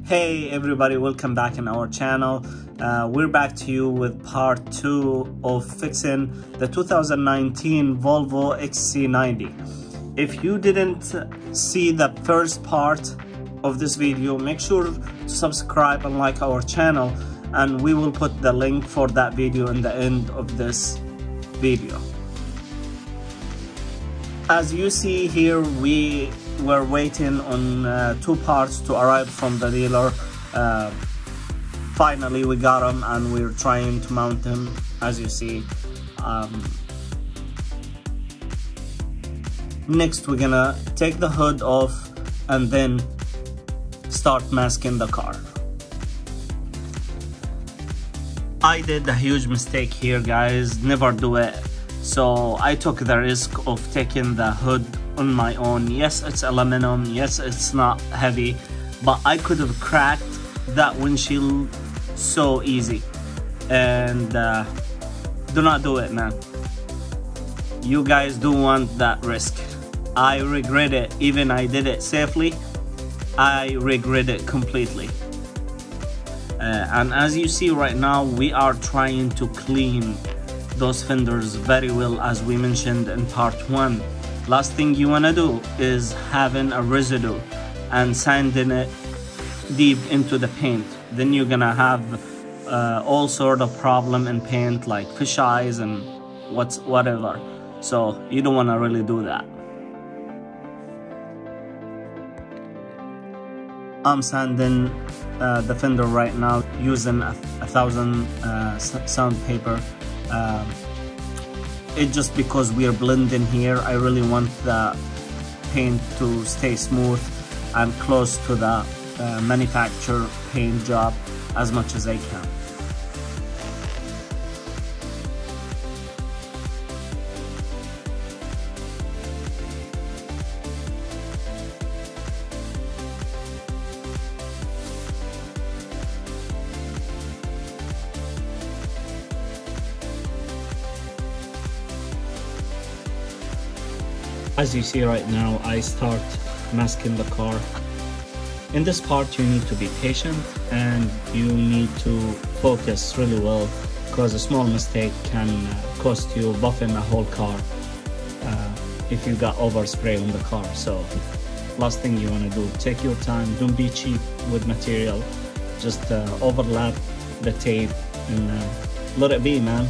Hey everybody, welcome back in our channel. We're back to you with part 2 of fixing the 2019 Volvo XC90. If you didn't see the first part of this video, make sure to subscribe and like our channel, and we will put the link for that video in the end of this video. As you see here, we were waiting on 2 parts to arrive from the dealer. Finally we got them and we're trying to mount them, as you see. Next we're gonna take the hood off and then start masking the car. I did a huge mistake here, guys. Never do it. So I took the risk of taking the hood on my own. Yes, it's aluminum, yes, it's not heavy, but I could have cracked that windshield so easy. And do not do it, man. You guys do want that risk. I regret it. Even I did it safely, I regret it completely. And as you see right now, we are trying to clean those fenders very well, as we mentioned in part 1. Last thing you want to do is having a residue and sanding it deep into the paint. Then you're gonna have all sort of problem in paint, like fish eyes and whatever. So you don't want to really do that. I'm sanding the fender right now using a 1000 sandpaper. It's just because we are blending here. I really want the paint to stay smooth and close to the manufacturer paint job as much as I can. As you see right now, I start masking the car. In this part, you need to be patient and you need to focus really well, because a small mistake can cost you buffing a whole car if you got overspray on the car. So last thing you want to do, take your time, don't be cheap with material, just overlap the tape and let it be, man.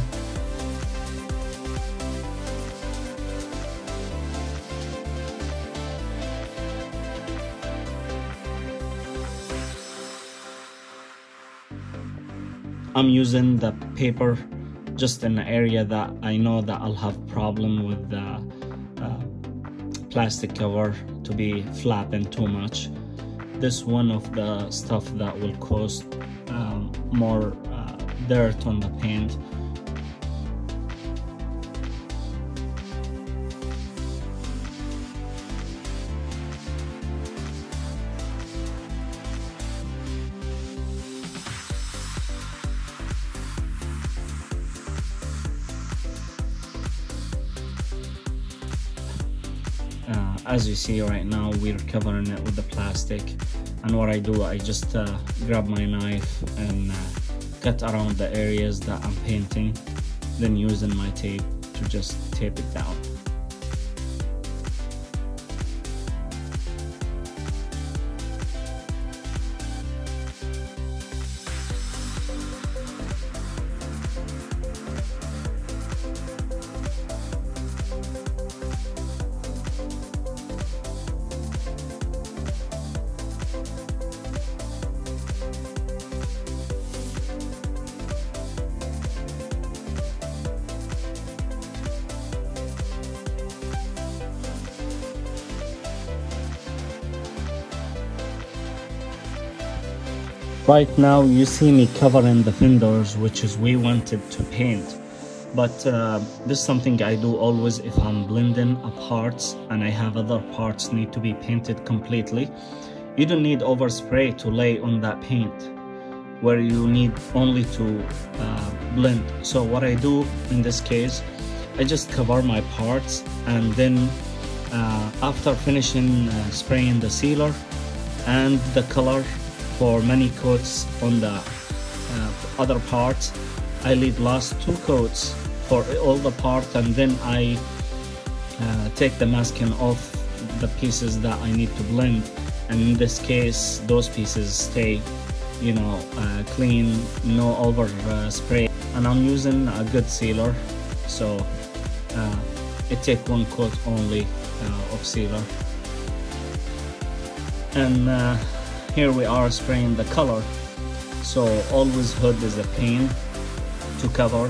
I'm using the paper just in the area that I know that I'll have problem with the plastic cover to be flapping too much. This one of the stuff that will cause more dirt on the paint. As you see right now, we're covering it with the plastic, and what I do, I just grab my knife and cut around the areas that I'm painting, then using my tape to just tape it down. Right now you see me covering the fenders, which is we wanted to paint, but this is something I do always if I'm blending a parts and I have other parts need to be painted completely. You don't need overspray to lay on that paint where you need only to blend. So what I do in this case, I just cover my parts, and then after finishing spraying the sealer and the color, for many coats on the other parts. I leave last 2 coats for all the part, and then I take the masking off the pieces that I need to blend, and in this case those pieces stay, you know, clean, no over spray. And I'm using a good sealer, so it takes 1 coat only of sealer. And here we are spraying the color. So always hood is a pain to cover,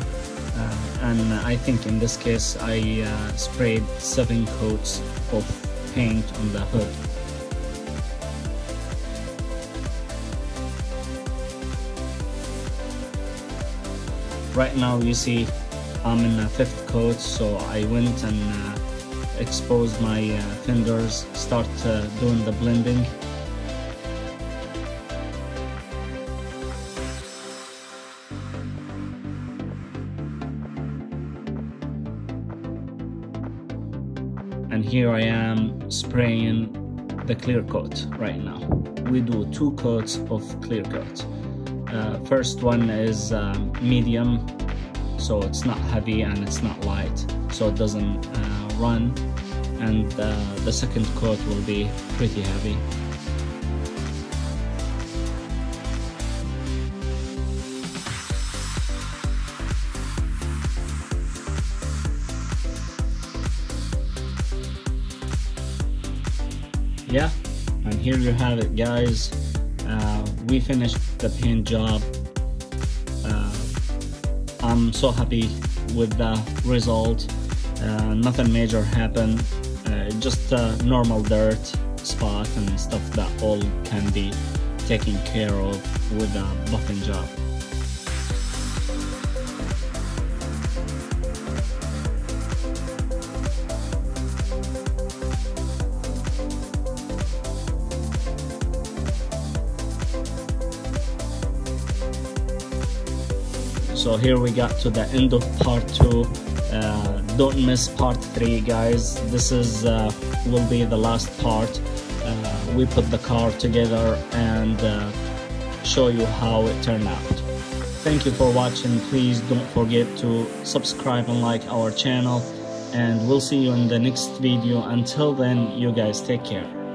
and I think in this case I sprayed 7 coats of paint on the hood. Right now you see I'm in a 5th coat, so I went and exposed my fenders, start doing the blending. And here I am spraying the clear coat right now. We do 2 coats of clear coat. First one is medium, so it's not heavy and it's not light, so it doesn't run. And the second coat will be pretty heavy. Yeah, and here you have it, guys. We finished the paint job. I'm so happy with the result. Nothing major happened, just normal dirt spot and stuff that all can be taken care of with a buffing job. So here we got to the end of part 2. Don't miss part 3, guys. This is will be the last part. We put the car together and show you how it turned out. Thank you for watching. Please don't forget to subscribe and like our channel, and we'll see you in the next video. Until then, you guys take care.